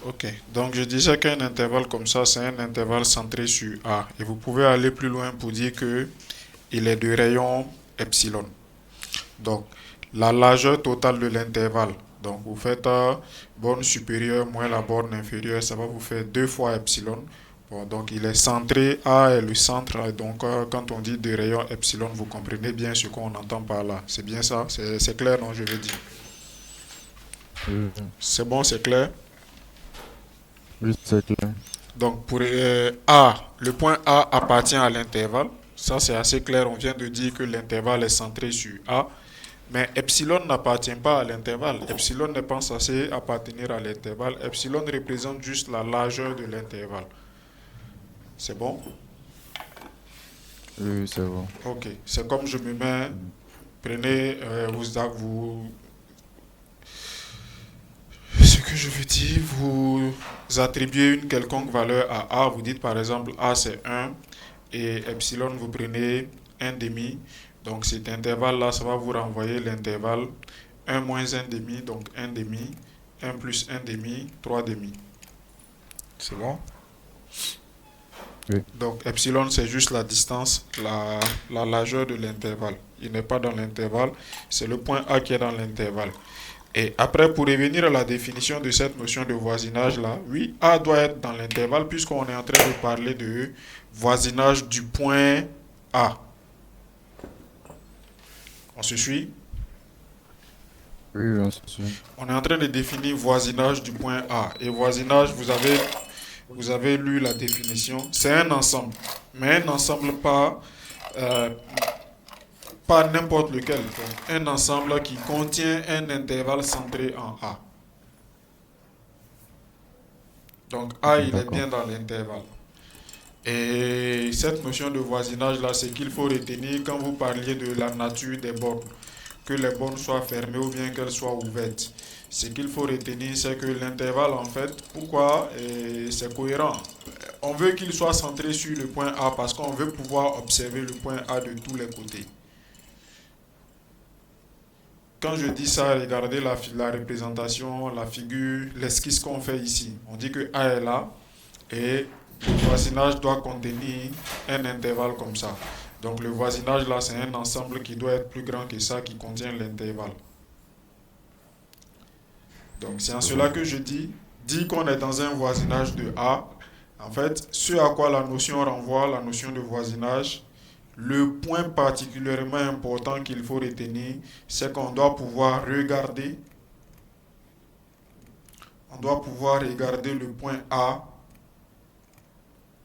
Ok. Donc, je disais qu'un intervalle comme ça, c'est un intervalle centré sur A. Et vous pouvez aller plus loin pour dire que il est de rayon epsilon. Donc, la largeur totale de l'intervalle. Donc, vous faites borne supérieure moins la borne inférieure, ça va vous faire 2 fois epsilon. Bon, donc, il est centré, A est le centre. Donc, quand on dit de rayon epsilon, vous comprenez bien ce qu'on entend par là. C'est bien ça? C'est clair, non, je veux dire. Oui, C'est bon, c'est clair? oui, c'est clair. Donc, pour A, le point A appartient à l'intervalle. Ça, c'est assez clair. On vient de dire que l'intervalle est centré sur A. Mais epsilon n'appartient pas à l'intervalle. Epsilon n'est pas censé appartenir à l'intervalle. Epsilon représente juste la largeur de l'intervalle. C'est bon? Oui, oui, c'est bon. Ok. C'est comme je me mets. Mm. Prenez, ce que je veux dire, vous attribuez une quelconque valeur à A. Vous dites par exemple A c'est 1 et epsilon vous prenez un demi. Donc cet intervalle-là, ça va vous renvoyer l'intervalle un moins un demi, donc un demi, un plus un demi, 3 demi. C'est bon? Oui, Donc epsilon, c'est juste la distance, la largeur de l'intervalle. Il n'est pas dans l'intervalle, c'est le point A qui est dans l'intervalle. Et après, pour revenir à la définition de cette notion de voisinage-là, oui, A doit être dans l'intervalle puisqu'on est en train de parler de voisinage du point A. On se suit? oui, oui, on se suit. On est en train de définir voisinage du point A. Et voisinage, vous avez lu la définition, c'est un ensemble. Mais un ensemble euh, pas n'importe lequel. Donc, un ensemble qui contient un intervalle centré en A. Donc A, il est D'accord. bien dans l'intervalle. Et cette notion de voisinage-là, c'est qu'il faut retenir quand vous parliez de la nature des bornes, que les bornes soient fermées ou bien qu'elles soient ouvertes. Ce qu'il faut retenir, c'est que l'intervalle, en fait, pourquoi c'est cohérent. On veut qu'il soit centré sur le point A parce qu'on veut pouvoir observer le point A de tous les côtés. Quand je dis ça, regardez la représentation, la figure, l'esquisse qu'on fait ici. On dit que A est là et le voisinage doit contenir un intervalle comme ça. Donc le voisinage là, c'est un ensemble qui doit être plus grand que ça, qui contient l'intervalle. Donc c'est en Je cela vois. que je dis qu'on est dans un voisinage de A. En fait, ce à quoi la notion renvoie, la notion de voisinage, le point particulièrement important qu'il faut retenir, c'est qu'on doit pouvoir regarder, on doit pouvoir regarder le point A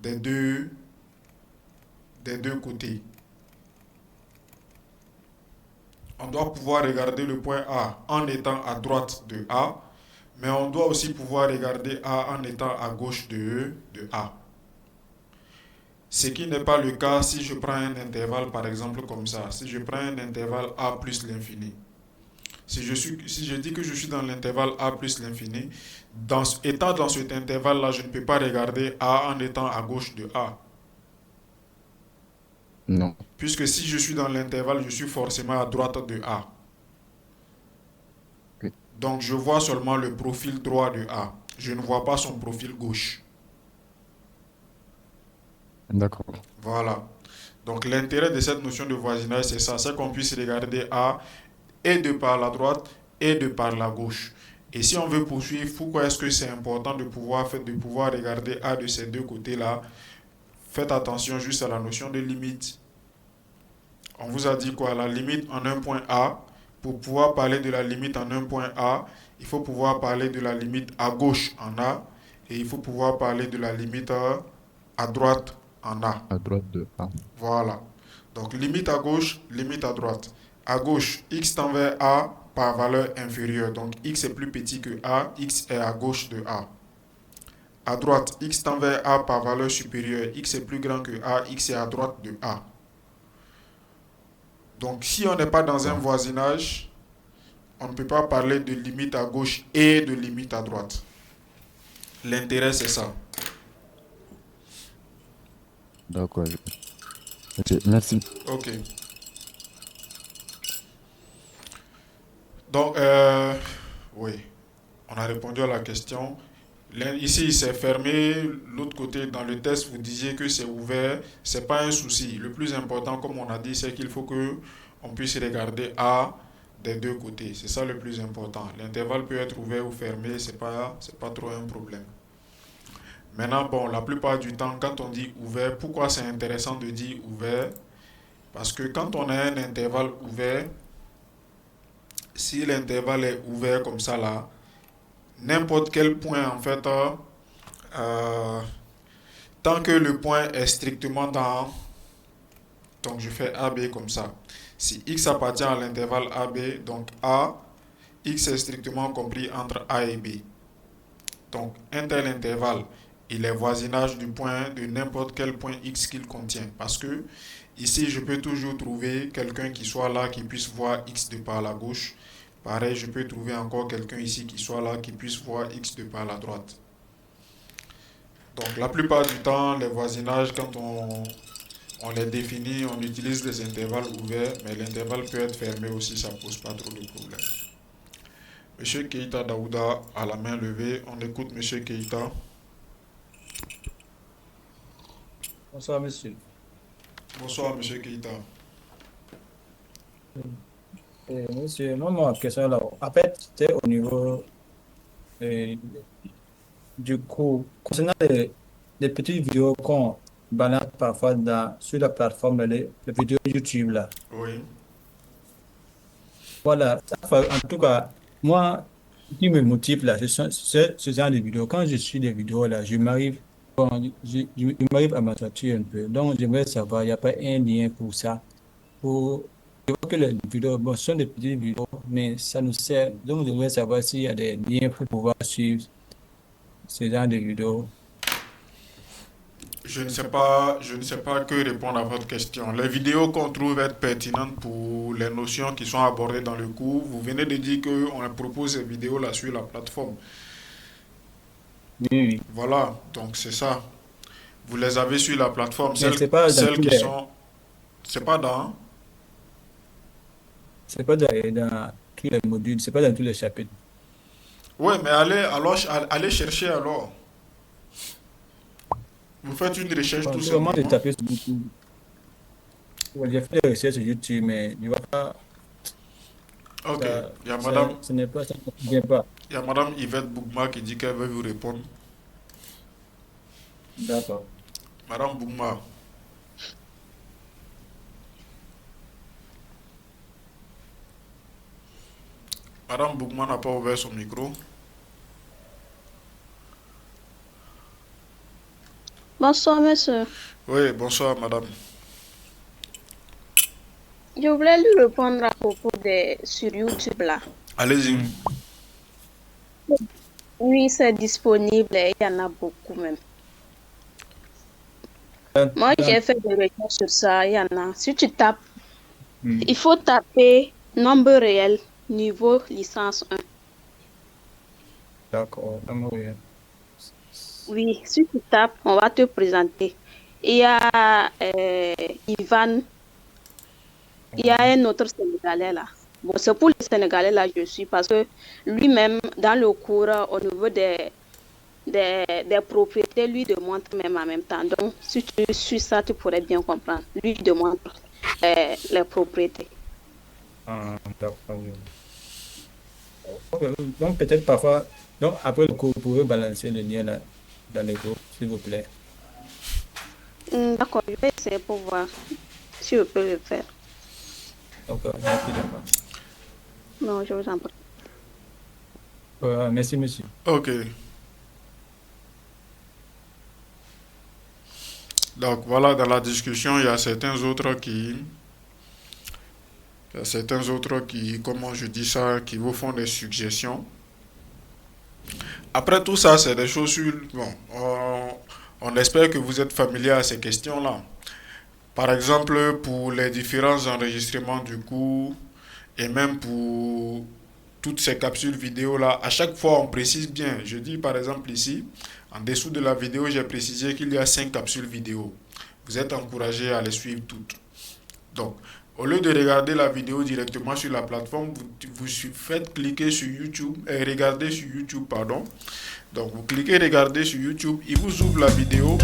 des deux, des deux côtés. On doit pouvoir regarder le point A en étant à droite de A, mais on doit aussi pouvoir regarder A en étant à gauche de A. Ce qui n'est pas le cas si je prends un intervalle par exemple comme ça. Si je prends un intervalle A plus l'infini. Si je dis que je suis dans l'intervalle A plus l'infini, étant dans cet intervalle-là, je ne peux pas regarder A en étant à gauche de A. Non. Puisque si je suis dans l'intervalle, je suis forcément à droite de A. Oui. Donc je vois seulement le profil droit de A. Je ne vois pas son profil gauche. D'accord. Voilà. Donc l'intérêt de cette notion de voisinage, c'est ça, c'est qu'on puisse regarder A et de par la droite et de par la gauche. Et si on veut poursuivre, pourquoi est-ce que c'est important de pouvoir regarder A de ces deux côtés-là? Faites attention juste à la notion de limite. On vous a dit quoi? La limite en un point A. Pour pouvoir parler de la limite en un point A, il faut pouvoir parler de la limite à gauche en A et il faut pouvoir parler de la limite à droite en A. À droite de A. Voilà. Donc limite à gauche, limite à droite. À gauche, x tend vers A par valeur inférieure. Donc x est plus petit que A, x est à gauche de A. À droite, x tend vers A par valeur supérieure. X est plus grand que A, x est à droite de A. Donc si on n'est pas dans un D'accord. voisinage, on ne peut pas parler de limite à gauche et de limite à droite. L'intérêt, c'est ça. D'accord. Ok, merci. Ok. Donc, oui, on a répondu à la question. Ici, c'est fermé. L'autre côté, dans le test, vous disiez que c'est ouvert. C'est pas un souci. Le plus important, comme on a dit, c'est qu'il faut que on puisse regarder A des deux côtés. C'est ça le plus important. L'intervalle peut être ouvert ou fermé. C'est pas trop un problème. Maintenant, bon, la plupart du temps, quand on dit ouvert, pourquoi c'est intéressant de dire ouvert? Parce que quand on a un intervalle ouvert, si l'intervalle est ouvert comme ça là, n'importe quel point en fait, euh, tant que le point est strictement dans, donc je fais AB comme ça. Si X appartient à l'intervalle AB, donc A, X est strictement compris entre A et B. Donc un tel intervalle, il est voisinage du point de n'importe quel point X qu'il contient. Parce que ici, je peux toujours trouver quelqu'un qui soit là, qui puisse voir X de par la gauche. Pareil, je peux trouver encore quelqu'un ici qui soit là, qui puisse voir X de par la droite. Donc la plupart du temps, les voisinages, quand on les définit, on utilise des intervalles ouverts, mais l'intervalle peut être fermé aussi, ça ne pose pas trop de problème. Monsieur Keita Daouda a la main levée. On écoute Monsieur Keita. Bonsoir, monsieur. Bonsoir, Monsieur Keita. Monsieur, moi, ma question là, en fait, c'est au niveau euh, du cours. Concernant les petites vidéos qu'on balance parfois sur la plateforme, les vidéos YouTube là. Oui. Voilà, en tout cas, moi, ce qui me motive là, ce genre de vidéos. Quand je suis des vidéos là, bon, je m'arrive à m'attaturer un peu. Donc, j'aimerais savoir, il n'y a pas un lien pour ça. Pour, je vois que les vidéos, bon, ce sont des petites vidéos, mais ça nous sert. Donc, je voudrais savoir s'il y a des liens pour pouvoir suivre ce genre de vidéos. Je ne sais pas que répondre à votre question. Les vidéos qu'on trouve être pertinentes pour les notions qui sont abordées dans le cours, vous venez de dire qu'on propose ces vidéos là sur la plateforme. Oui, oui. Voilà, donc c'est ça. Vous les avez sur la plateforme. Mais Celles qui sont. C'est pas dans. c'est pas dans tous les modules, c'est pas dans tous les chapitres. Oui, mais allez chercher alors. Vous faites une recherche Bon, tout tout le monde est simplement. tapé sur YouTube. Ouais, j'ai fait des recherches sur YouTube, mais je vois pas, Ok, ce n'est pas, ça ne vient pas. il y a Madame Yvette Bougma qui dit qu'elle veut vous répondre. D'accord. Madame Bougma, Madame Bougma n'a pas ouvert son micro. Bonsoir, monsieur. Oui, bonsoir Madame. Je voulais lui répondre à propos de sur YouTube là. Allez-y. Oui, c'est disponible et il y en a beaucoup même. Moi, j'ai fait des recherches sur ça, il y en a. Si tu tapes, il faut taper nombre réel, niveau licence 1. D'accord. Oui, si tu tapes, on va te présenter. Il y a Ivan, il y a un autre Sénégalais là. Bon, c'est pour le Sénégalais là, je suis, parce que lui-même, dans le cours, au niveau des propriétés, lui démontre même en même temps. Donc, si tu suis ça, tu pourrais bien comprendre. Lui démontre les propriétés. Ah, d'accord. Ok, donc, peut-être parfois, donc, après le cours, vous pouvez balancer le lien là, dans les groupes, s'il vous plaît. D'accord, je vais essayer pour voir si je peux le faire. Donc, merci, d'accord. Non, je vous en prie. Merci, monsieur. Ok. Donc voilà, dans la discussion, il y a certains autres comment je dis ça, qui vous font des suggestions. Après tout ça, c'est des choses sur... Bon, on espère que vous êtes familier à ces questions-là. Par exemple, pour les différents enregistrements du cours et même pour toutes ces capsules vidéo-là, à chaque fois, on précise bien. Je dis par exemple ici, en dessous de la vidéo, j'ai précisé qu'il y a 5 capsules vidéo. Vous êtes encouragé à les suivre toutes. Donc, Au lieu de regarder la vidéo directement sur la plateforme, vous faites cliquer sur YouTube, regarder sur YouTube, pardon. Donc vous cliquez regarder sur YouTube, il vous ouvre la vidéo